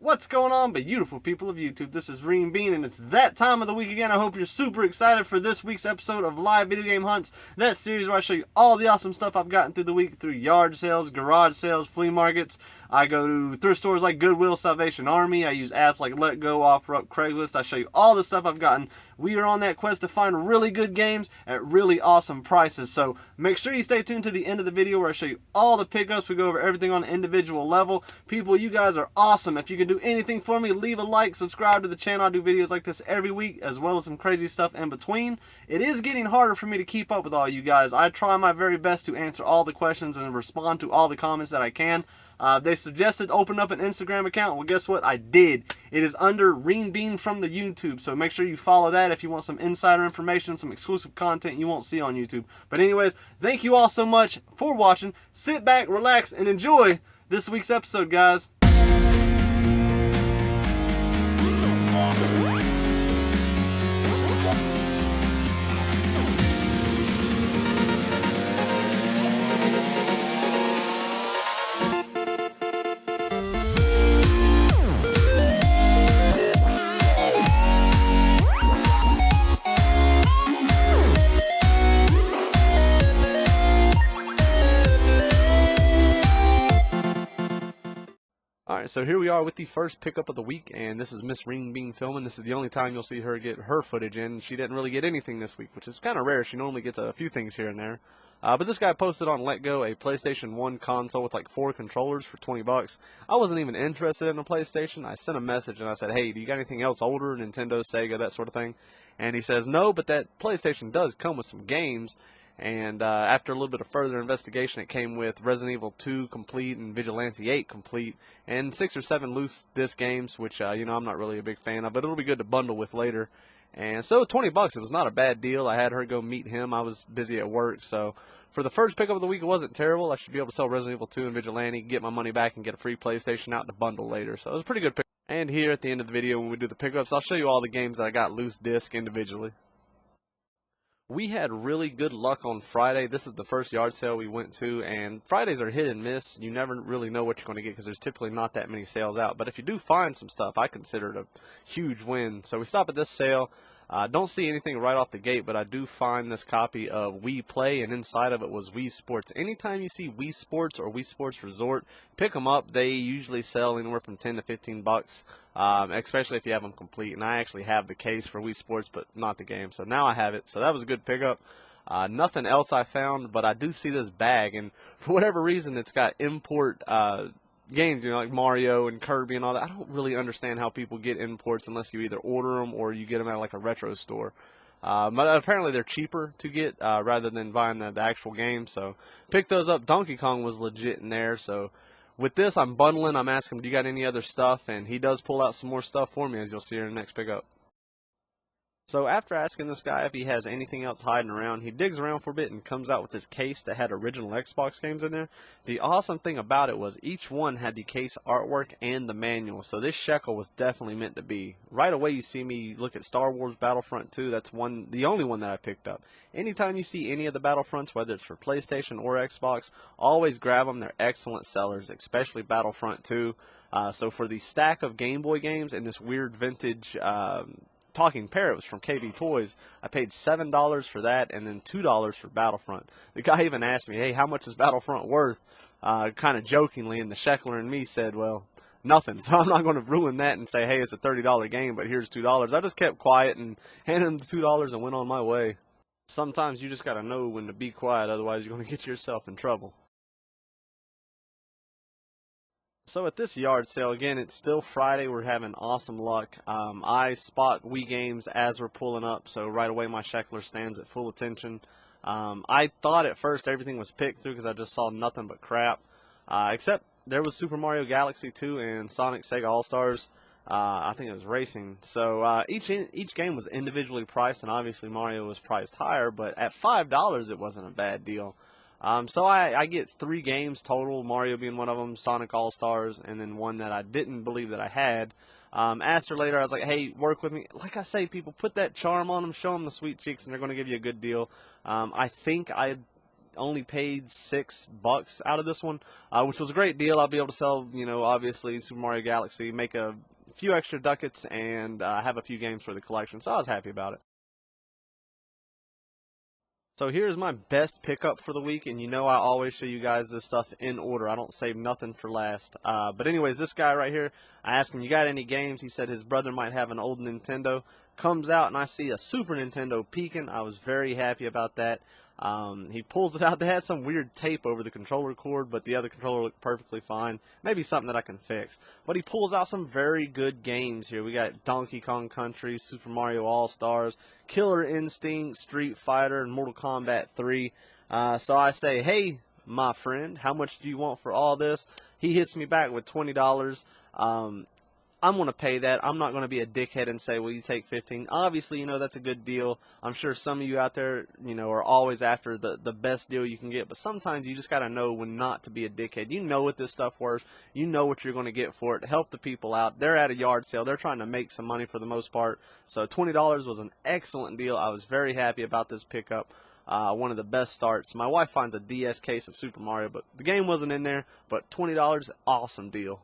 What's going on, beautiful people of YouTube? This is Reem Bean, and it's that time of the week again. I hope you're super excited for this week's episode of Live Video Game Hunts, that series where I show you all the awesome stuff I've gotten through the week through yard sales, garage sales, flea markets. I go to thrift stores like Goodwill, Salvation Army. I use apps like Let Go, OfferUp, Craigslist. I show you all the stuff I've gotten. We are on that quest to find really good games at really awesome prices. So make sure you stay tuned to the end of the video where I show you all the pickups. We go over everything on an individual level. People, you guys are awesome. If you can do anything for me, leave a like, subscribe to the channel. I do videos like this every week, as well as some crazy stuff in between. It is getting harder for me to keep up with all you guys. I try my very best to answer all the questions and respond to all the comments that I can. They suggested open up an Instagram account. Well, guess what? I did. It is under Reem Bean from the YouTube, so make sure you follow that if you want some insider information, some exclusive content you won't see on YouTube. But anyways, thank you all so much for watching. Sit back, relax, and enjoy this week's episode, guys. Alright, so here we are with the first pickup of the week, and this is Miss Reem Bean filming. This is the only time you'll see her get her footage in. She didn't really get anything this week, which is kind of rare. She normally gets a few things here and there. But this guy posted on Let Go a PlayStation 1 console with like 4 controllers for 20 bucks. I wasn't even interested in a PlayStation. I sent a message and I said, hey, do you got anything else older, Nintendo, Sega, that sort of thing? And he says, no, but that PlayStation does come with some games. And after a little bit of further investigation, it came with Resident Evil 2 complete and Vigilante 8 complete, and 6 or 7 loose disc games, which I'm not really a big fan of, but it'll be good to bundle with later. And so 20 bucks, it was not a bad deal. I had her go meet him. I was busy at work, so for the first pickup of the week, it wasn't terrible. I should be able to sell Resident Evil 2 and Vigilante, get my money back, and get a free PlayStation out to bundle later. So it was a pretty good pick. And here at the end of the video, when we do the pickups, I'll show you all the games that I got loose disc individually. We had really good luck on Friday. This is the first yard sale we went to, and Fridays are hit and miss. You never really know what you're going to get because there's typically not that many sales out. But if you do find some stuff, I consider it a huge win. So we stop at this sale. Don't see anything right off the gate, but I do find this copy of Wii Play, and inside of it was Wii Sports. Anytime you see Wii Sports or Wii Sports Resort, pick them up. They usually sell anywhere from 10 to 15 bucks, especially if you have them complete. And I actually have the case for Wii Sports, but not the game. So now I have it. So that was a good pickup. Nothing else I found, but I do see this bag, and for whatever reason, it's got import games, like Mario and Kirby and all that. I don't really understand how people get imports unless you either order them or you get them at like a retro store. But apparently they're cheaper to get rather than buying the actual game. So pick those up. Donkey Kong was legit in there. So with this, I'm bundling. I'm asking him, do you got any other stuff? And he does pull out some more stuff for me, as you'll see in the next pickup. So after asking this guy if he has anything else hiding around, he digs around for a bit and comes out with this case that had original Xbox games in there. The awesome thing about it was each one had the case artwork and the manual, so this Shekel was definitely meant to be. Right away you see me look at Star Wars Battlefront 2, that's the only one that I picked up. Anytime you see any of the Battlefronts, whether it's for PlayStation or Xbox, always grab them. They're excellent sellers, especially Battlefront 2. So for the stack of Game Boy games and this weird vintage Talking Parrot was from KV Toys, I paid $7 for that and then $2 for Battlefront. The guy even asked me, hey, how much is Battlefront worth? Kind of jokingly, and the Shekler and me said, well, nothing. So I'm not going to ruin that and say, hey, it's a $30 game, but here's $2. I just kept quiet and handed him the $2 and went on my way. Sometimes you just got to know when to be quiet, otherwise you're going to get yourself in trouble. So at this yard sale, again, it's still Friday. We're having awesome luck. I spot Wii games as we're pulling up, so right away my Shekler stands at full attention. I thought at first everything was picked through because I just saw nothing but crap, except there was Super Mario Galaxy 2 and Sonic Sega All-Stars. I think it was racing. So each game was individually priced, and obviously Mario was priced higher, but at $5 it wasn't a bad deal. So I get 3 games total, Mario being one of them, Sonic All-Stars, and then one that I didn't believe that I had. Asked her later, I was like, hey, work with me. Like I say, people, put that charm on them, show them the sweet cheeks, and they're going to give you a good deal. I think I only paid $6 out of this one, which was a great deal. I'll be able to sell, obviously Super Mario Galaxy, make a few extra ducats, and have a few games for the collection. So I was happy about it. So here's my best pickup for the week, and I always show you guys this stuff in order. I don't save nothing for last. But anyways, this guy right here, I asked him, you got any games? He said his brother might have an old Nintendo. Comes out and I see a Super Nintendo peeking. I was very happy about that. He pulls it out. They had some weird tape over the controller cord, but the other controller looked perfectly fine. Maybe something that I can fix. But he pulls out some very good games here. We got Donkey Kong Country, Super Mario All-Stars, Killer Instinct, Street Fighter, and Mortal Kombat 3. So I say, hey, my friend, how much do you want for all this? He hits me back with $20. I'm going to pay that. I'm not going to be a dickhead and say, well, you take 15. Obviously, that's a good deal. I'm sure some of you out there, are always after the best deal you can get. But sometimes you just got to know when not to be a dickhead. You know what this stuff worth. You know what you're going to get for it. Help the people out. They're at a yard sale. They're trying to make some money for the most part. So $20 was an excellent deal. I was very happy about this pickup. One of the best starts. My wife finds a DS case of Super Mario, but the game wasn't in there. But $20, awesome deal.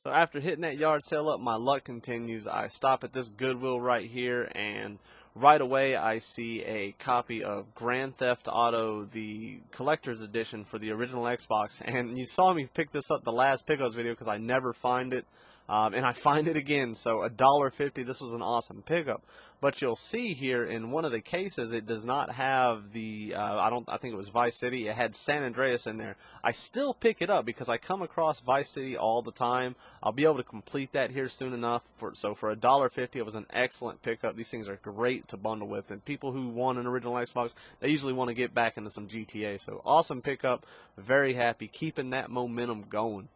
So after hitting that yard sale up, my luck continues. I stop at this Goodwill right here, and right away I see a copy of Grand Theft Auto, the collector's edition for the original Xbox. And you saw me pick this up the last pickups video because I never find it. And I find it again, so $1.50. This was an awesome pickup. But you'll see here in one of the cases, it does not have the, I think it was Vice City. It had San Andreas in there. I still pick it up because I come across Vice City all the time. I'll be able to complete that here soon enough. So for $1.50, it was an excellent pickup. These things are great to bundle with. And people who want an original Xbox, they usually want to get back into some GTA. So awesome pickup. Very happy. Keeping that momentum going.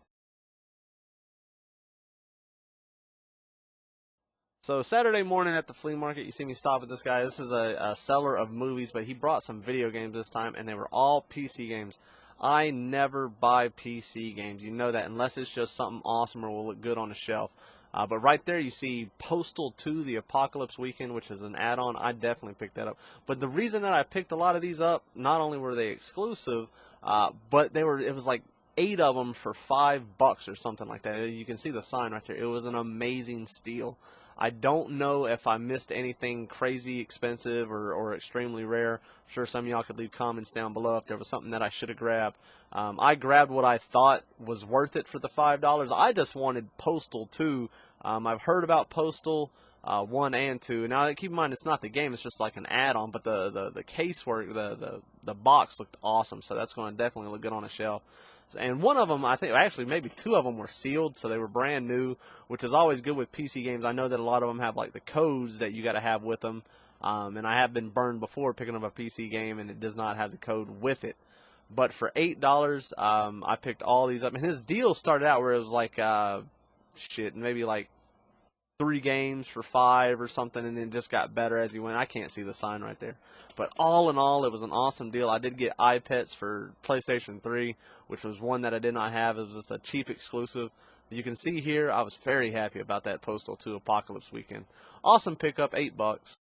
So Saturday morning at the flea market, you see me stop at this guy. This is a seller of movies, but he brought some video games this time, and they were all PC games. I never buy PC games. You know that, unless it's just something awesome or will look good on the shelf. But right there you see Postal 2, The Apocalypse Weekend, which is an add-on. I definitely picked that up. But the reason that I picked a lot of these up, not only were they exclusive, but it was like 8 of them for $5 or something like that. You can see the sign right there. It was an amazing steal. I don't know if I missed anything crazy expensive or extremely rare. I'm sure some of y'all could leave comments down below if there was something that I should have grabbed. I grabbed what I thought was worth it for the $5. I just wanted Postal 2. I've heard about Postal 1 and 2. Now keep in mind, it's not the game, it's just like an add-on, but the casework, the box looked awesome, so that's going to definitely look good on a shelf. And one of them, I think, actually maybe 2 of them were sealed, so they were brand new, which is always good with PC games. I know that a lot of them have like the codes that you got to have with them, and I have been burned before picking up a PC game and it does not have the code with it. But for $8, I picked all these up, and his deal started out where it was like maybe like 3 games for $5 or something, and then just got better as he went. I can't see the sign right there. But all in all, it was an awesome deal. I did get iPets for PlayStation 3, which was one that I did not have. It was just a cheap exclusive. You can see here, I was very happy about that Postal 2 Apocalypse Weekend. Awesome pickup, $8.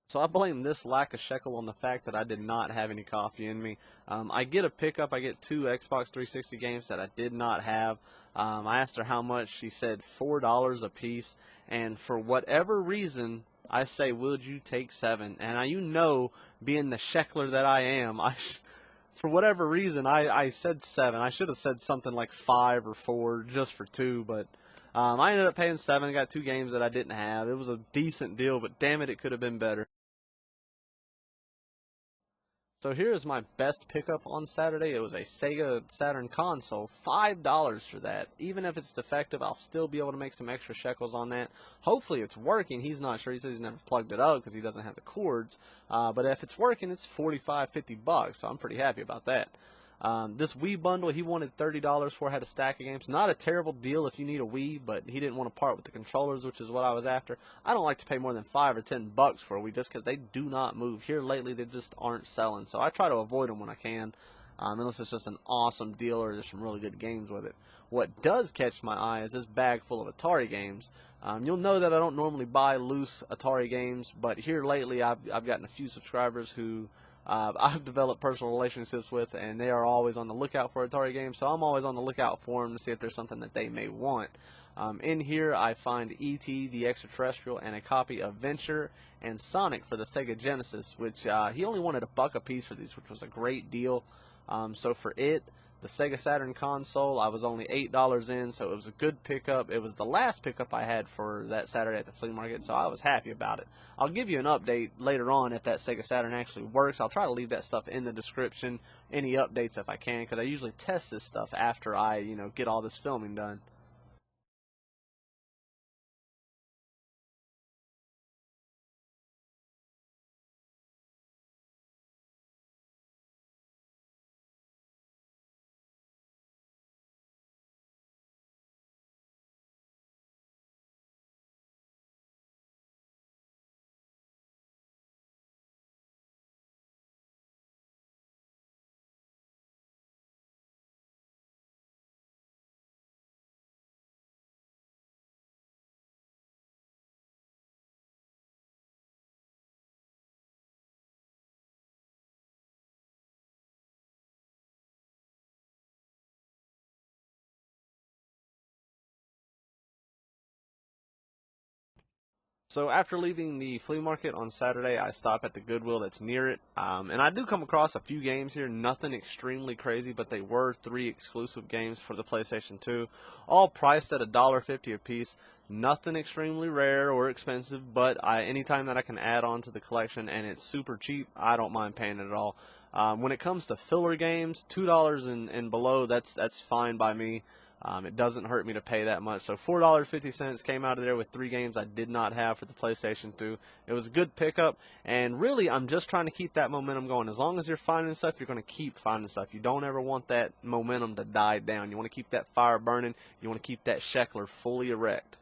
So I blame this lack of Shekel on the fact that I did not have any coffee in me. I get a pickup. I get 2 Xbox 360 games that I did not have. I asked her how much. She said $4 a piece. And for whatever reason, I say, would you take 7? And being the Shekler that I am, for whatever reason, I said 7. I should have said something like 5 or 4 just for 2, but I ended up paying 7. Got 2 games that I didn't have. It was a decent deal, but damn it could have been better. So here is my best pickup on Saturday. It was a Sega Saturn console, $5 for that. Even if it's defective, I'll still be able to make some extra shekels on that. Hopefully it's working. He's not sure. He says he's never plugged it up because he doesn't have the cords. But if it's working, it's $45, $50, so I'm pretty happy about that. This Wii bundle, he wanted $30 for. Had a stack of games. Not a terrible deal if you need a Wii, but he didn't want to part with the controllers, which is what I was after. I don't like to pay more than $5 or $10 for a Wii just because they do not move. Here lately, they just aren't selling, so I try to avoid them when I can, unless it's just an awesome deal or there's some really good games with it. What does catch my eye is this bag full of Atari games. You'll know that I don't normally buy loose Atari games, but here lately I've gotten a few subscribers who I've developed personal relationships with, and they are always on the lookout for Atari games, so I'm always on the lookout for them to see if there's something that they may want. In here I find E.T. the Extraterrestrial and a copy of Venture and Sonic for the Sega Genesis, which he only wanted $1 a piece for these, which was a great deal. So for it, the Sega Saturn console, I was only $8 in, so it was a good pickup. It was the last pickup I had for that Saturday at the flea market, so I was happy about it. I'll give you an update later on if that Sega Saturn actually works. I'll try to leave that stuff in the description, any updates if I can, because I usually test this stuff after I, get all this filming done. So after leaving the flea market on Saturday, I stop at the Goodwill that's near it, and I do come across a few games here. Nothing extremely crazy, but they were 3 exclusive games for the PlayStation 2, all priced at $1.50 a piece. Nothing extremely rare or expensive, but anytime that I can add on to the collection and it's super cheap, I don't mind paying it at all. When it comes to filler games, $2 and below, that's fine by me. It doesn't hurt me to pay that much. So $4.50 came out of there with 3 games I did not have for the PlayStation 2. It was a good pickup, and really I'm just trying to keep that momentum going. As long as you're finding stuff, you're going to keep finding stuff. You don't ever want that momentum to die down. You want to keep that fire burning. You want to keep that Shekel fully erect.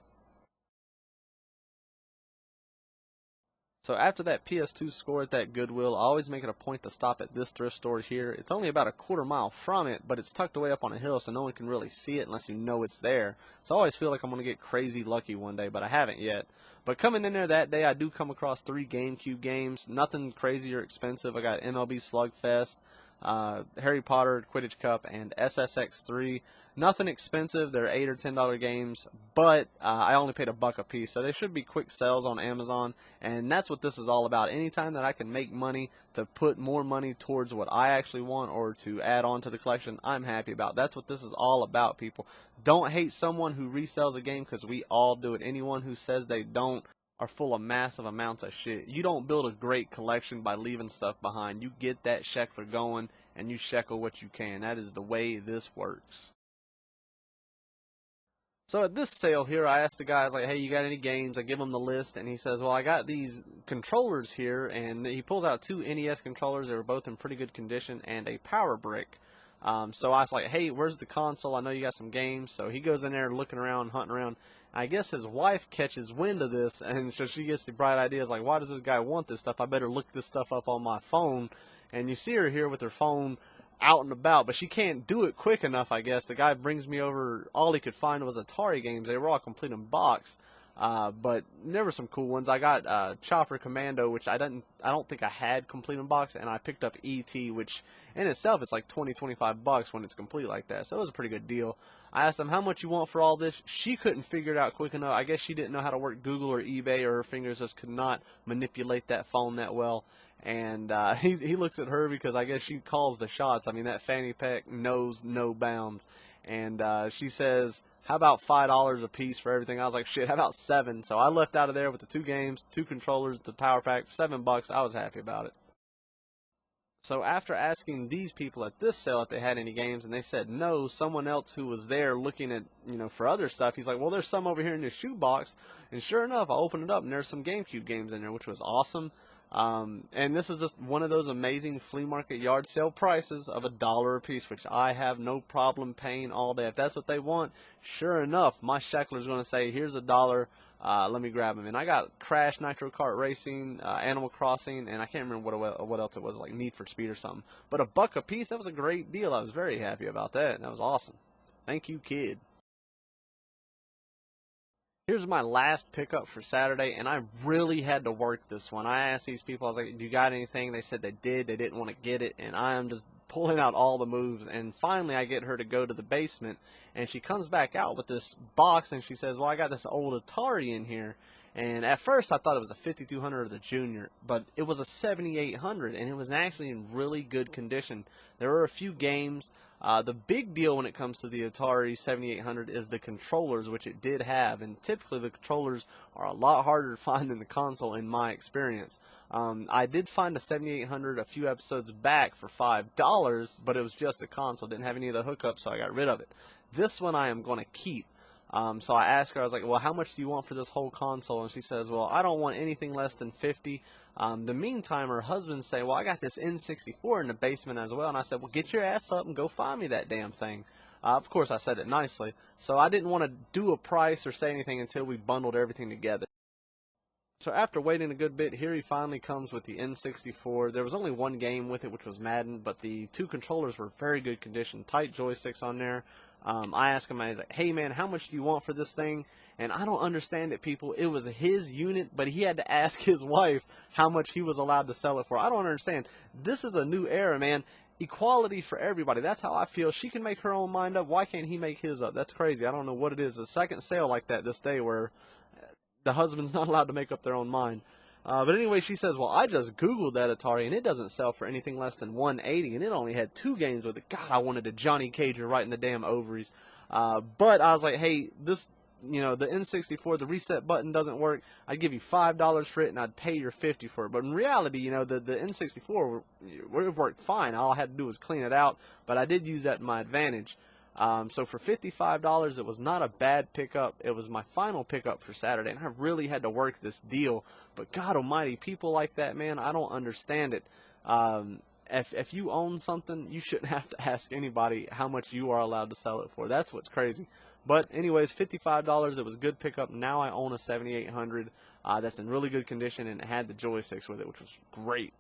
So after that PS2 score at that Goodwill, I always make it a point to stop at this thrift store here. It's only about a quarter-mile from it, but it's tucked away up on a hill, so no one can really see it unless you know it's there. So I always feel like I'm going to get crazy lucky one day, but I haven't yet. But coming in there that day, I do come across 3 GameCube games. Nothing crazy or expensive. I got MLB Slugfest, Harry Potter Quidditch Cup, and SSX3. Nothing expensive. They're $8 or $10 games, but I only paid $1 a piece, so they should be quick sales on Amazon, and that's what this is all about. Anytime that I can make money to put more money towards what I actually want or to add on to the collection, I'm happy about. That's what this is all about, people. Don't hate someone who resells a game, because we all do it. Anyone who says they don't are full of massive amounts of shit. You don't build a great collection by leaving stuff behind. You get that shekel going, and you shekel what you can. That is the way this works. So at this sale here, I asked the guys, like, hey, you got any games? I give him the list, and he says, well, I got these controllers here, and he pulls out 2 NES controllers. They were both in pretty good condition, and a power brick. So I was like, hey, where's the console? I know you got some games. So he goes in there looking around, hunting around. I guess his wife catches wind of this, and so she gets the bright idea, like, why does this guy want this stuff? I better look this stuff up on my phone. And you see her here with her phone out and about, but she can't do it quick enough, I guess. The guy brings me over. All he could find was Atari games. They were all complete in box, but there were some cool ones. I got Chopper Commando, which I don't think I had complete in box, and I picked up E.T., which in itself is like 25 bucks when it's complete like that. So it was a pretty good deal. I asked him how much you want for all this. She couldn't figure it out quick enough. I guess she didn't know how to work Google or eBay, or her fingers just could not manipulate that phone that well. And he looks at her because I guess she calls the shots. I mean, that fanny pack knows no bounds. And she says, how about $5 a piece for everything? I was like, shit, how about 7? So I left out of there with the 2 games, 2 controllers, the power pack, $7. I was happy about it. So after asking these people at this sale if they had any games, and they said no, someone else who was there looking at, for other stuff, he's like, well, there's some over here in this shoebox. And sure enough, I opened it up, and there's some GameCube games in there, which was awesome. And this is just one of those amazing flea market yard sale prices of $1 a piece, which I have no problem paying all day. If that's what they want, sure enough, my sheckler's going to say, here's $1, let me grab them. And I got Crash, Nitro Kart Racing, Animal Crossing, and I can't remember what else it was, like Need for Speed or something. But $1 a piece, that was a great deal. I was very happy about that. That was awesome. Thank you, kid. Here's my last pickup for Saturday, and I really had to work this one. I asked these people, I was like, "Do you got anything?" They said they did. They didn't want to get it, and I am just pulling out all the moves. And finally, I get her to go to the basement, and she comes back out with this box, and she says, "Well, I got this old Atari in here." And at first, I thought it was a 5200 or the Junior, but it was a 7800, and it was actually in really good condition. There were a few games. The big deal when it comes to the Atari 7800 is the controllers, which it did have, and typically the controllers are a lot harder to find than the console in my experience. I did find a 7800 a few episodes back for $5, but it was just a console, didn't have any of the hookups, so I got rid of it. This one I am going to keep. So I asked her, I was like, "Well, how much do you want for this whole console?" And she says, "Well, I don't want anything less than 50. The meantime, her husband say, "Well, I got this N64 in the basement as well." And I said, "Well, get your ass up and go find me that damn thing." Of course, I said it nicely. So I didn't want to do a price or say anything until we bundled everything together. So after waiting a good bit, here he finally comes with the N64. There was only one game with it, which was Madden, but the two controllers were very good condition, tight joysticks on there. I asked him, I was like, "Hey man, how much do you want for this thing?" And I don't understand it, people. It was his unit, but he had to ask his wife how much he was allowed to sell it for. I don't understand. This is a new era, man. Equality for everybody. That's how I feel. She can make her own mind up. Why can't he make his up? That's crazy. I don't know what it is. A second sale like that this day where the husband's not allowed to make up their own mind. But anyway, she says, "Well, I just Googled that Atari, and it doesn't sell for anything less than 180, and it only had 2 games with it." God, I wanted to Johnny Cage her right in the damn ovaries. But I was like, "Hey, this, the N64, the reset button doesn't work. I'd give you $5 for it, and I'd pay your 50 for it." But in reality, the N64 it worked fine. All I had to do was clean it out, but I did use that to my advantage. So for $55, it was not a bad pickup. It was my final pickup for Saturday, and I really had to work this deal. But God almighty, people like that, man, I don't understand it. If you own something, you shouldn't have to ask anybody how much you are allowed to sell it for. That's what's crazy. But anyways, $55, it was a good pickup. Now I own a 7800 that's in really good condition, and it had the joysticks with it, which was great.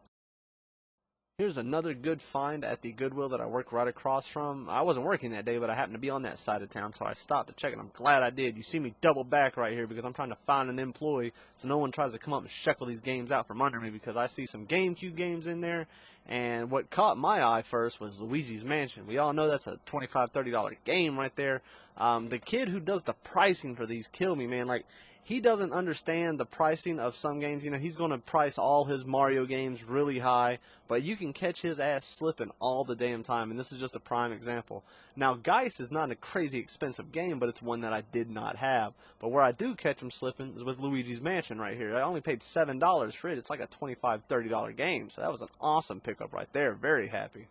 Here's another good find at the Goodwill that I work right across from. I wasn't working that day, but I happened to be on that side of town, so I stopped to check it. I'm glad I did. You see me double back right here because I'm trying to find an employee so no one tries to come up and shekel these games out from under me, because I see some GameCube games in there, and what caught my eye first was Luigi's Mansion. We all know that's a $25, $30 game right there. The kid who does the pricing for these kill me, man. Like, he doesn't understand the pricing of some games. He's going to price all his Mario games really high, but you can catch his ass slipping all the damn time, and this is just a prime example. Now, Geist is not a crazy expensive game, but it's one that I did not have. But where I do catch him slipping is with Luigi's Mansion right here. I only paid $7 for it. It's like a $25, $30 game, so that was an awesome pickup right there. Very happy.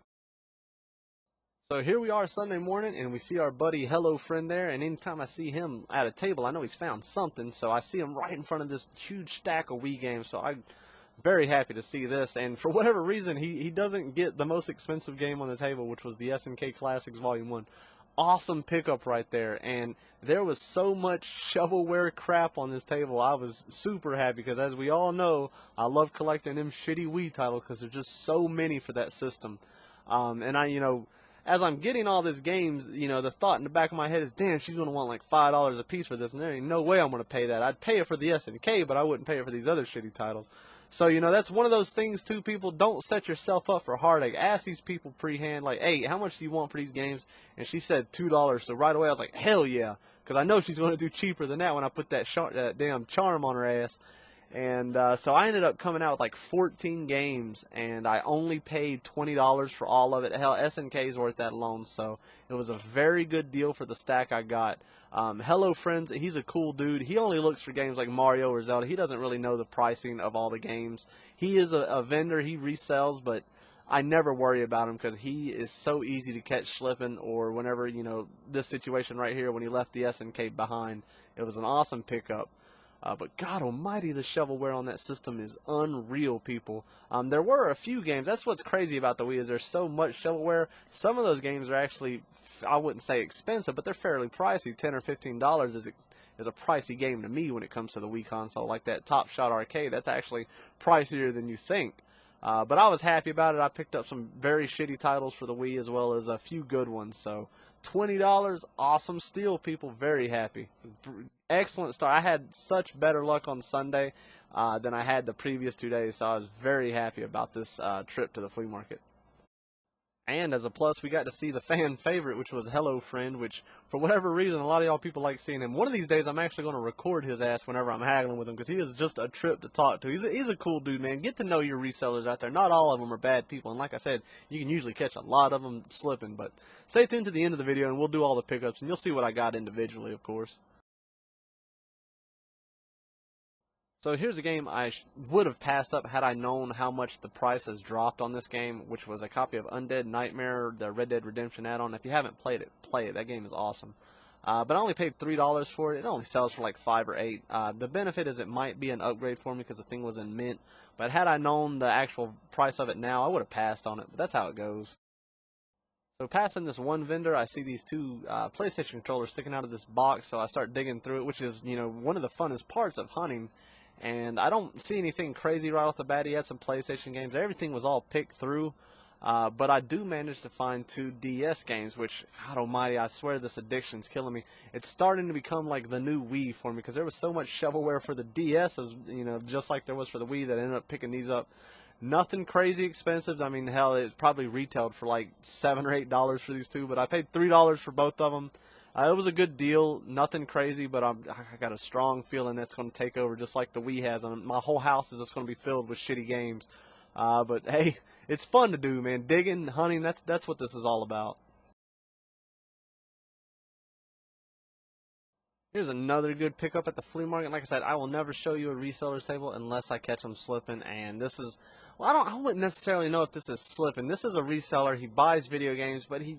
So here we are Sunday morning, and we see our buddy Hello Friend there, and anytime I see him at a table, I know he's found something, so I see him right in front of this huge stack of Wii games, so I'm very happy to see this, and for whatever reason, he doesn't get the most expensive game on the table, which was the SNK Classics Volume 1. Awesome pickup right there, and there was so much shovelware crap on this table. I was super happy, because as we all know, I love collecting them shitty Wii titles, because there's just so many for that system. And as I'm getting all these games, the thought in the back of my head is, damn, she's going to want like $5 a piece for this, and there ain't no way I'm going to pay that. I'd pay it for the SNK, but I wouldn't pay it for these other shitty titles. So, that's one of those things, too, people. Don't set yourself up for heartache. Ask these people pre-hand, like, "Hey, how much do you want for these games?" And she said $2, so right away I was like, hell yeah, because I know she's going to do cheaper than that when I put that damn charm on her ass. And so I ended up coming out with like 14 games, and I only paid $20 for all of it. Hell, SNK's worth that alone, so it was a very good deal for the stack I got. Hello Friends, he's a cool dude. He only looks for games like Mario or Zelda. He doesn't really know the pricing of all the games. He is a vendor. He resells, but I never worry about him because he is so easy to catch slipping, or whenever, this situation right here when he left the SNK behind. It was an awesome pickup. But God almighty, the shovelware on that system is unreal, people. There were a few games. That's what's crazy about the Wii, is there's so much shovelware. Some of those games are actually, I wouldn't say expensive, but they're fairly pricey. $10 or $15 is a pricey game to me when it comes to the Wii console. Like that Top Shot Arcade, that's actually pricier than you think. But I was happy about it. I picked up some very shitty titles for the Wii as well as a few good ones. So $20, awesome steal, people. Very happy. Excellent start. I had such better luck on Sunday than I had the previous 2 days, so I was very happy about this trip to the flea market. And as a plus, we got to see the fan favorite, which was Hello Friend, which, for whatever reason, a lot of y'all people like seeing him. One of these days, I'm actually going to record his ass whenever I'm haggling with him, because he is just a trip to talk to. He's a cool dude, man. Get to know your resellers out there. Not all of them are bad people, and like I said, you can usually catch a lot of them slipping. But stay tuned to the end of the video, and we'll do all the pickups, and you'll see what I got individually, of course. So here's a game I would have passed up had I known how much the price has dropped on this game, which was a copy of Undead Nightmare, the Red Dead Redemption add-on. If you haven't played it, play it. That game is awesome. But I only paid $3 for it. It only sells for like $5 or $8. The benefit is it might be an upgrade for me because the thing was in mint. But had I known the actual price of it now, I would have passed on it. But that's how it goes. So passing this one vendor, I see these two PlayStation controllers sticking out of this box. So I start digging through it, which is, one of the funnest parts of hunting. And I don't see anything crazy right off the bat. He had some PlayStation games. Everything was all picked through. But I do manage to find 2 DS games, which, God almighty, I swear this addiction's killing me. It's starting to become like the new Wii for me, because there was so much shovelware for the DS, as, just like there was for the Wii, that I ended up picking these up. Nothing crazy expensive. I mean, hell, it probably retailed for like $7 or $8 for these two, but I paid $3 for both of them. It was a good deal, nothing crazy, but I got a strong feeling that's going to take over just like the Wii has. And my whole house is just going to be filled with shitty games. But hey, it's fun to do, man. Digging, hunting, that's what this is all about. Here's another good pickup at the flea market. Like I said, I will never show you a reseller's table unless I catch them slipping. And this is, well, I wouldn't necessarily know if this is slipping. This is a reseller. He buys video games, but he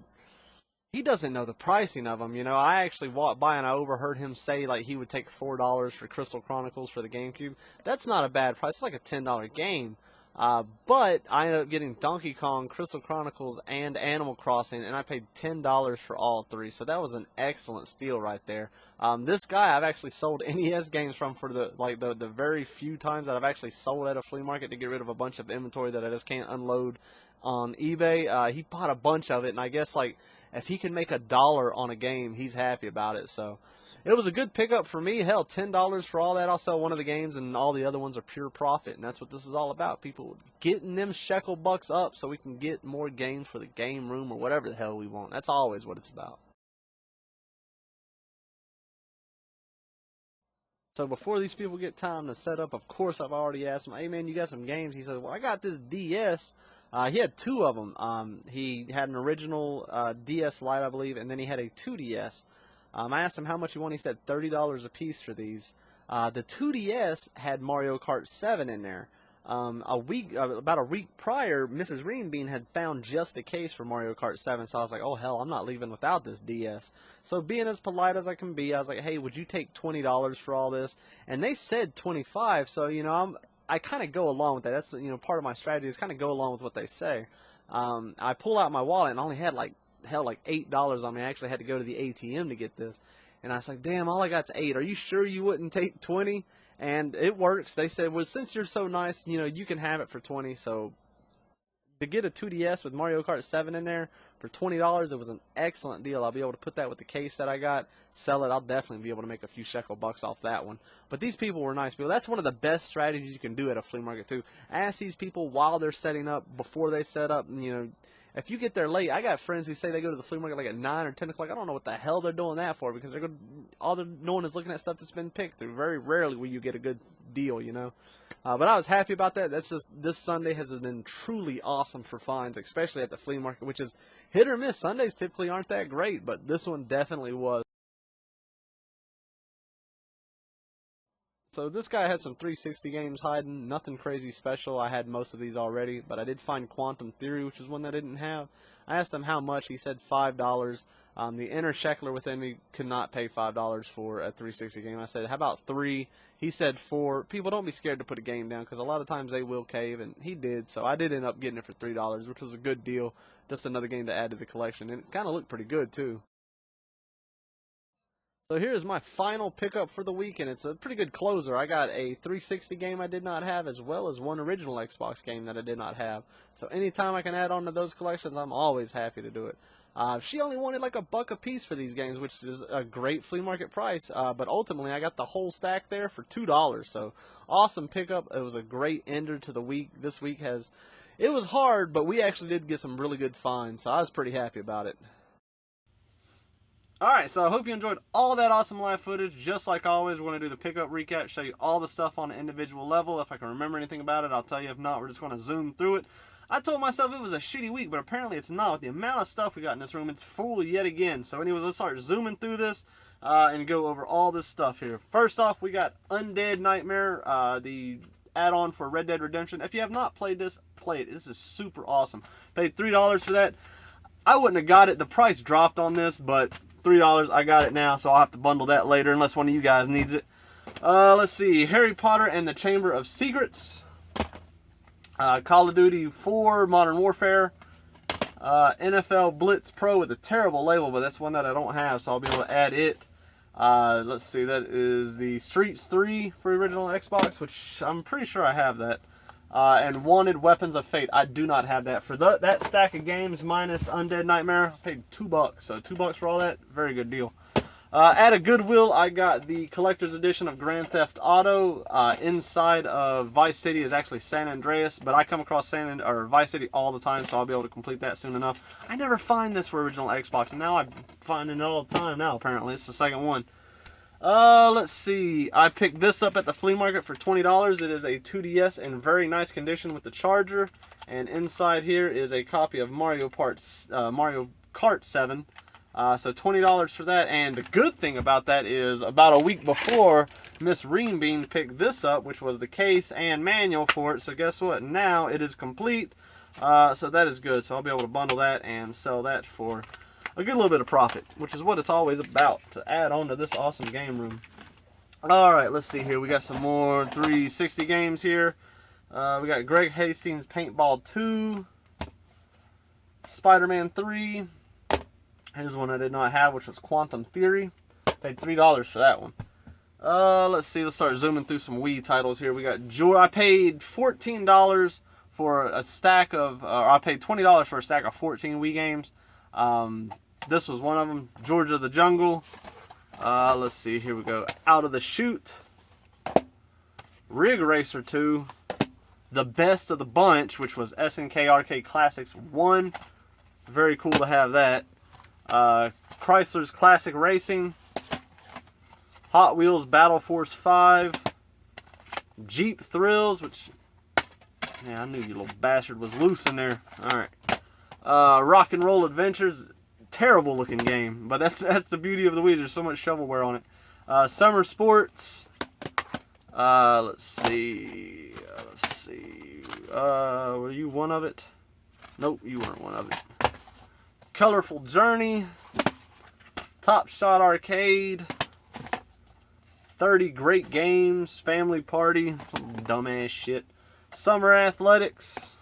doesn't know the pricing of them. I actually walked by and I overheard him say like he would take $4 for Crystal Chronicles for the GameCube. That's not a bad price. It's like a $10 game. But I ended up getting Donkey Kong, Crystal Chronicles, and Animal Crossing, and I paid $10 for all 3. So that was an excellent steal right there. This guy I've actually sold NES games from for the very few times that I've actually sold at a flea market to get rid of a bunch of inventory that I just can't unload on eBay. He bought a bunch of it, and I guess like if he can make $1 on a game, he's happy about it. So it was a good pickup for me. Hell, $10 for all that. I'll sell one of the games, and all the other ones are pure profit. And that's what this is all about. People getting them shekel bucks up so we can get more games for the game room or whatever the hell we want. That's always what it's about. So before these people get time to set up, of course I've already asked him, hey man, you got some games? He said, well, I got this DS. He had 2 of them. He had an original DS Lite, I believe, and then he had a 2DS. I asked him how much he wanted. He said $30 a piece for these. The 2DS had Mario Kart 7 in there. About a week prior, Mrs. Bean had found just a case for Mario Kart 7, so I was like, oh hell, I'm not leaving without this DS. So being as polite as I can be, I was like, hey, would you take $20 for all this? And they said 25, so I kind of go along with that. That's part of my strategy is kind of go along with what they say. I pull out my wallet and I only had like $8 on me. I actually had to go to the ATM to get this, and I was like, damn, all I got's 8. Are you sure you wouldn't take 20? And it works. They said, well, since you're so nice, you can have it for 20. So to get a 2DS with Mario Kart 7 in there for $20, it was an excellent deal. I'll be able to put that with the case that I got, sell it. I'll definitely be able to make a few shekel bucks off that one. But these people were nice people. That's one of the best strategies you can do at a flea market too. Ask these people while they're setting up, before they set up. If you get there late, I got friends who say they go to the flea market like at 9 or 10 o'clock. I don't know what the hell they're doing that for, because all they're doing is looking at stuff that's been picked through. Very rarely will you get a good deal, But I was happy about that. That's just, this Sunday has been truly awesome for finds, especially at the flea market, which is hit or miss. Sundays typically aren't that great, but this one definitely was. So this guy had some 360 games hiding, nothing crazy special. I had most of these already, but I did find Quantum Theory, which is one that I didn't have. I asked him how much. He said $5. The inner Shekler within me could not pay $5 for a 360 game. I said, how about 3? He said 4. People, don't be scared to put a game down, because a lot of times they will cave, and he did. So I did end up getting it for $3, which was a good deal. Just another game to add to the collection, and it kind of looked pretty good too. So here's my final pickup for the week, and it's a pretty good closer. I got a 360 game I did not have, as well as one original Xbox game that I did not have. So anytime I can add on to those collections, I'm always happy to do it. She only wanted like $1 a piece for these games, which is a great flea market price. But ultimately, I got the whole stack there for $2. So awesome pickup. It was a great ender to the week. This week it was hard, but we actually did get some really good finds, so I was pretty happy about it. Alright, so I hope you enjoyed all that awesome live footage. Just like always, we're going to do the pickup recap, show you all the stuff on an individual level. If I can remember anything about it, I'll tell you. If not, we're just going to zoom through it. I told myself it was a shitty week, but apparently it's not. With the amount of stuff we got in this room, it's full yet again. So anyways, let's start zooming through this and go over all this stuff here. First off, we got Undead Nightmare, the add-on for Red Dead Redemption. If you have not played this, play it. This is super awesome. Paid $3 for that. I wouldn't have got it. The price dropped on this, but $3, I got it now, so I'll have to bundle that later unless one of you guys needs it. Let's see, Harry Potter and the Chamber of Secrets, Call of Duty 4 Modern Warfare, NFL Blitz Pro with a terrible label, but that's one that I don't have, so I'll be able to add it. Let's see, that is the Streets 3 for original Xbox, which I'm pretty sure I have that. And Wanted Weapons of Fate. I do not have that. For that stack of games minus Undead Nightmare, I paid $2. So $2 for all that, very good deal. At a Goodwill, I got the collector's edition of Grand Theft Auto. Inside of Vice City is actually San Andreas, but I come across Vice City all the time, so I'll be able to complete that soon enough. I never find this for original Xbox, and now I'm finding it all the time now, apparently. It's the second one. Let's see. I picked this up at the flea market for $20. It is a 2DS in very nice condition with the charger. And inside here is a copy of Mario Kart 7. So $20 for that. And the good thing about that is about a week before, Miss Reenbean picked this up, which was the case and manual for it. So guess what? Now it is complete. So that is good. So I'll be able to bundle that and sell that for a good little bit of profit, which is what it's always about, to add on to this awesome game room. Alright, let's see here. We got some more 360 games here. We got Greg Hastings Paintball 2, Spider-Man 3. Here's one I did not have, which was Quantum Theory. Paid $3 for that one. Let's see. Let's start zooming through some Wii titles here. We got I paid $14 for a stack of, I paid $20 for a stack of 14 Wii games. This was one of them, Georgia the Jungle. Let's see, here we go. Out of the Chute, Rig Racer 2, the best of the bunch, which was SNK Arcade Classics 1. Very cool to have that. Chrysler's Classic Racing, Hot Wheels Battle Force 5, Jeep Thrills, which, yeah, I knew you little bastard was loose in there. Alright. Rock and Roll Adventures, terrible looking game, but that's the beauty of the Wii. There's so much shovelware on it. Summer Sports. Let's see. Were you one of it? Nope, you weren't one of it. Colorful Journey. Top Shot Arcade. 30 Great Games. Family Party. Dumbass shit. Summer Athletics.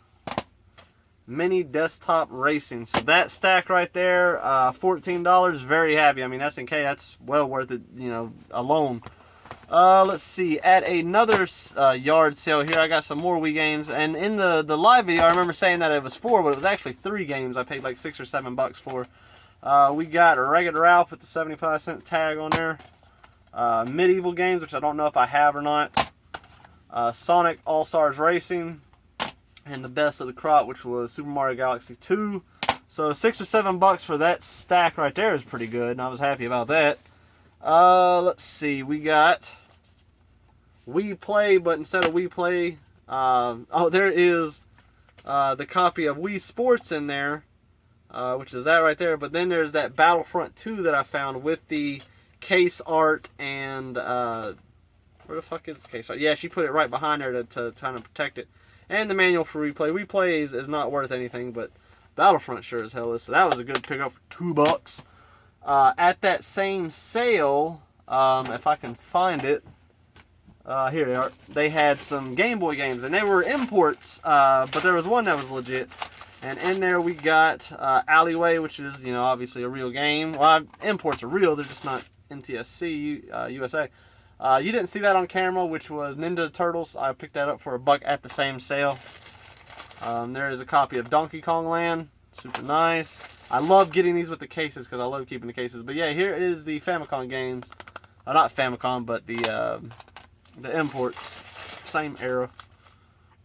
Mini Desktop Racing. So that stack right there, $14, very happy. I mean, SNK, that's well worth it, you know, alone. Let's see, at another yard sale here, I got some more Wii games. And in the live video, I remember saying that it was 4, but it was actually 3 games I paid like $6 or $7 for. We got Wreck-It Ralph with the 75-cent tag on there. Medieval games, which I don't know if I have or not. Sonic All-Stars Racing. And the best of the crop, which was Super Mario Galaxy 2. So $6 or $7 for that stack right there is pretty good, and I was happy about that. Let's see, we got Wii Play, but instead of Wii Play, there is the copy of Wii Sports in there, which is that right there. But then there's that Battlefront 2 that I found with the case art and where the fuck is the case art? Yeah, she put it right behind there to kind of protect it. And the manual for Replay. Replay is not worth anything, but Battlefront sure as hell is. So that was a good pickup for $2. At that same sale, if I can find it, here they are. They had some Game Boy games, and they were imports, but there was one that was legit. And in there we got Alleyway, which is, you know, obviously a real game. Well, imports are real, they're just not NTSC USA. You didn't see that on camera, which was Ninja Turtles. I picked that up for $1 at the same sale. There is a copy of Donkey Kong Land. Super nice. I love getting these with the cases because I love keeping the cases. But yeah, here is the Famicom games. Not Famicom, but the imports. Same era.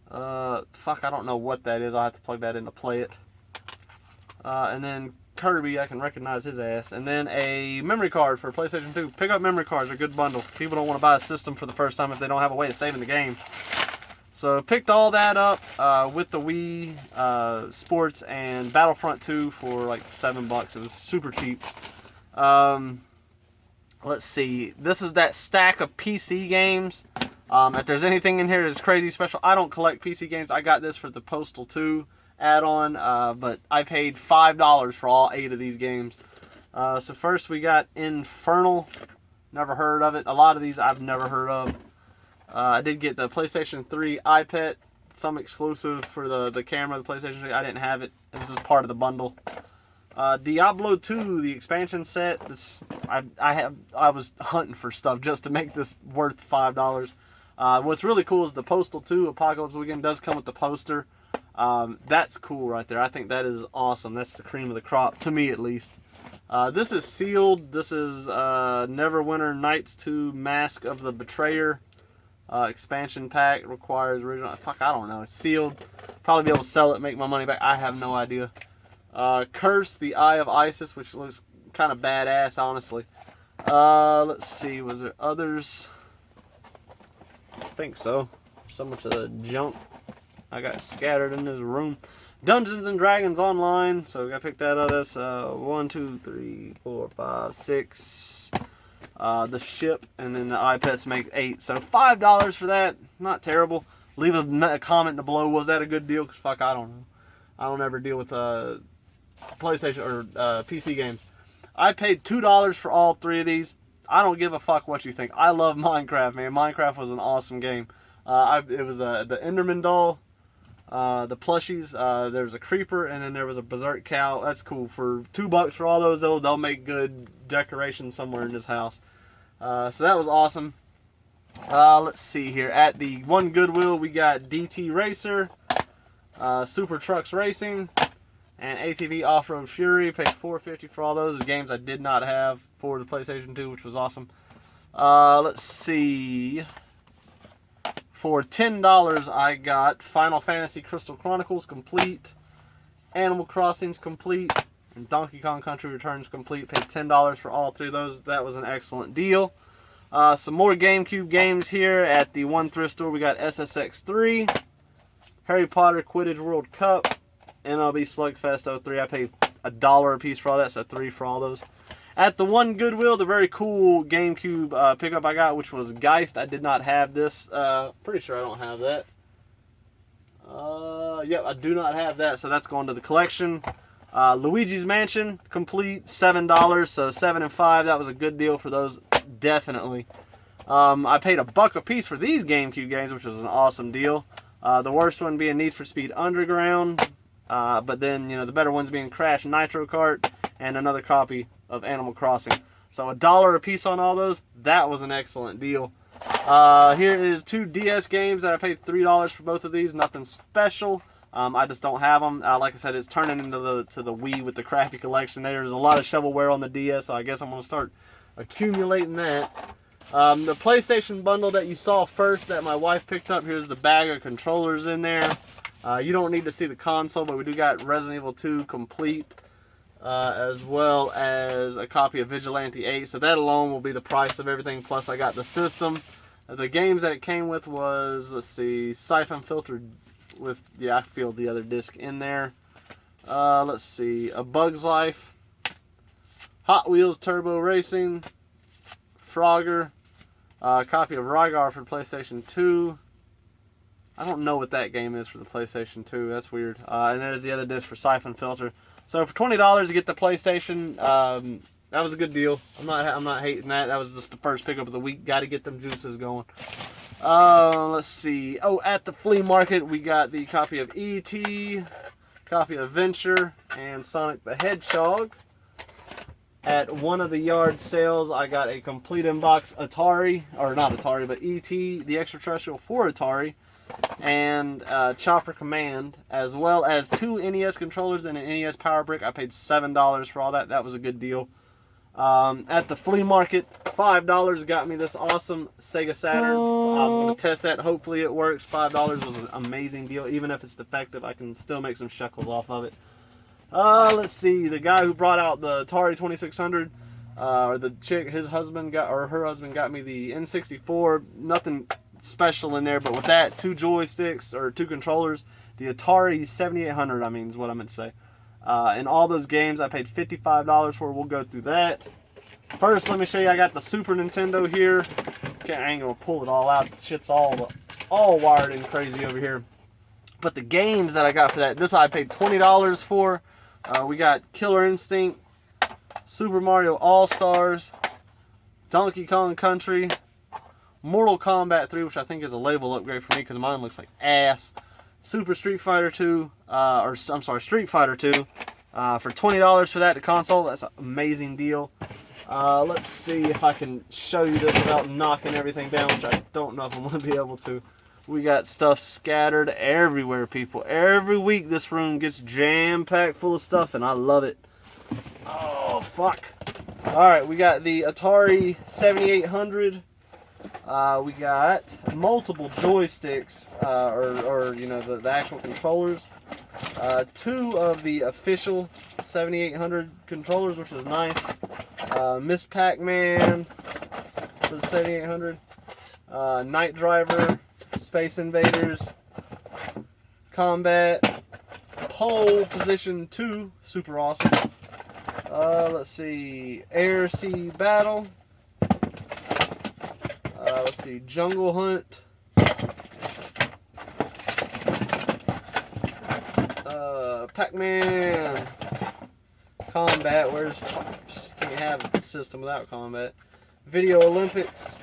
Fuck, I don't know what that is. I'll have to plug that in to play it. And then Kirby, I can recognize his ass. And then a memory card for PlayStation 2. Pick up memory cards, are a good bundle. People don't want to buy a system for the first time if they don't have a way of saving the game. So picked all that up with the Wii Sports and Battlefront 2 for like $7. It was super cheap. Let's see. This is that stack of PC games. If there's anything in here that's crazy special, I don't collect PC games. I got this for the Postal 2 add-on, but I paid $5 for all 8 of these games. So first we got Infernal. Never heard of it. A lot of these I've never heard of. I did get the PlayStation 3 iPad, some exclusive for the camera, the PlayStation 3. I didn't have it. It was just part of the bundle. Diablo 2, the expansion set. I was hunting for stuff just to make this worth $5. What's really cool is the Postal 2 Apocalypse Weekend does come with the poster. That's cool right there. I think that is awesome. That's the cream of the crop, to me at least. This is sealed. This is Neverwinter Nights 2 Mask of the Betrayer. Expansion pack, requires original. Fuck, I don't know. It's sealed. Probably be able to sell it, make my money back. I have no idea. Curse, the Eye of Isis, which looks kind of badass, honestly. Let's see. Was there others? I think so. So much of the junk I got scattered in this room. Dungeons and Dragons Online. So I picked that up. That's 1, 2, 3, 4, 5, 6. The ship, and then the iPads make 8. So $5 for that. Not terrible. Leave a comment below. Was that a good deal? Because fuck, I don't know. I don't ever deal with PlayStation or PC games. I paid $2 for all 3 of these. I don't give a fuck what you think. I love Minecraft, man. Minecraft was an awesome game. It was the Enderman doll, the plushies. There was a creeper, and then there was a berserk cow. That's cool. For $2 for all those, they'll make good decorations somewhere in this house. So that was awesome. Let's see here. At the one Goodwill, we got DT Racer, Super Trucks Racing, and ATV Off-Road Fury. Paid $4.50 for all those. The games I did not have for the PlayStation 2, which was awesome. Let's see. For $10, I got Final Fantasy Crystal Chronicles Complete, Animal Crossings Complete, and Donkey Kong Country Returns Complete. Paid $10 for all 3 of those. That was an excellent deal. Some more GameCube games here at the one thrift store. We got SSX 3, Harry Potter Quidditch World Cup, MLB Slugfest 03. I paid $1 a piece for all that, so 3 for all those. At the one Goodwill, the very cool GameCube pickup I got, which was Geist. I did not have this. Pretty sure I don't have that. Yep, I do not have that, so that's going to the collection. Luigi's Mansion Complete, $7, so 7 and 5. That was a good deal for those, definitely. I paid $1 a piece for these GameCube games, which was an awesome deal. The worst one being Need for Speed Underground, but then the better ones being Crash Nitro Kart and another copy of Animal Crossing. So $1 a piece on all those. That was an excellent deal. Here is 2 DS games that I paid $3 for both of these. Nothing special. I just don't have them. Like I said, it's turning into the Wii with the crappy collection. There's a lot of shovelware on the DS, so I guess I'm going to start accumulating that. The PlayStation bundle that you saw first that my wife picked up, here's the bag of controllers in there. You don't need to see the console, but we do got Resident Evil 2 Complete, as well as a copy of Vigilante 8. So that alone will be the price of everything, plus I got the system. The games that it came with was, let's see, Siphon Filter with, yeah, I filled the other disc in there. Let's see, A Bug's Life, Hot Wheels Turbo Racing, Frogger, a copy of Rygar for PlayStation 2. I don't know what that game is for the PlayStation 2. That's weird. And there's the other disc for Siphon Filter. So for $20 to get the PlayStation, that was a good deal. I'm not hating that. That was just the first pickup of the week. Got to get them juices going. Let's see. Oh, at the flea market, we got the copy of E.T., copy of Venture, and Sonic the Hedgehog. at one of the yard sales. I got a complete in-box Atari, or not Atari, but E.T., the extraterrestrial for Atari, and Chopper Command, as well as 2 NES controllers and an NES Power Brick. I paid $7 for all that. That was a good deal. At the flea market, $5 got me this awesome Sega Saturn. I'm going to test that. Hopefully it works. $5 was an amazing deal. Even if it's defective, I can still make some shekels off of it. Let's see. The guy who brought out the Atari 2600, or the chick, her husband got me the N64. Nothing special in there, but with that, 2 joysticks or 2 controllers, the Atari 7800, I mean, is what I meant to say. And all those games I paid $55 for. We'll go through that. First, let me show you. I got the Super Nintendo here. I ain't gonna pull it all out. Shit's all wired and crazy over here. But the games that I got for that, this I paid $20 for. We got Killer Instinct, Super Mario All-Stars, Donkey Kong Country, Mortal Kombat 3, which I think is a label upgrade for me because mine looks like ass. Super Street Fighter 2, Street Fighter 2, for $20 for that, the console. That's an amazing deal. Let's see if I can show you this without knocking everything down, which I don't know if I'm going to be able to. We got stuff scattered everywhere, people. Every week this room gets jam-packed full of stuff, and I love it. Oh, fuck. Alright, we got the Atari 7800. We got multiple joysticks, or you know, the actual controllers. 2 of the official 7800 controllers, which is nice. Miss Pac-Man for the 7800. Night Driver, Space Invaders, Combat, Pole Position 2, super awesome. Let's see, Air Sea Battle. Let's see, Jungle Hunt. Pac-Man. Combat. Can't have a system without combat. Video Olympics.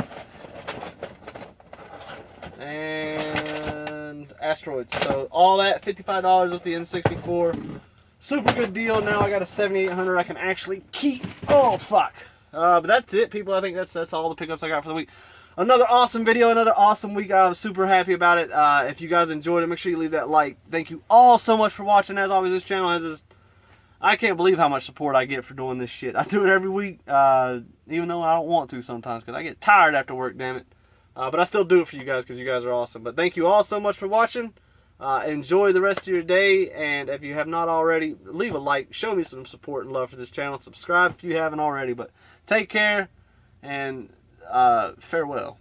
And Asteroids. So all that, $55 with the N64. Super good deal. Now I got a 7800 I can actually keep. Oh, fuck. But that's it, people. I think that's all the pickups I got for the week. Another awesome video, another awesome week. I'm super happy about it. If you guys enjoyed it, make sure you leave that like. Thank you all so much for watching. As always, this channel has this... I can't believe how much support I get for doing this shit. I do it every week, even though I don't want to sometimes, because I get tired after work, damn it. But I still do it for you guys, because you guys are awesome. But thank you all so much for watching. Enjoy the rest of your day, and if you have not already, leave a like. Show me some support and love for this channel. Subscribe if you haven't already. But take care, and farewell.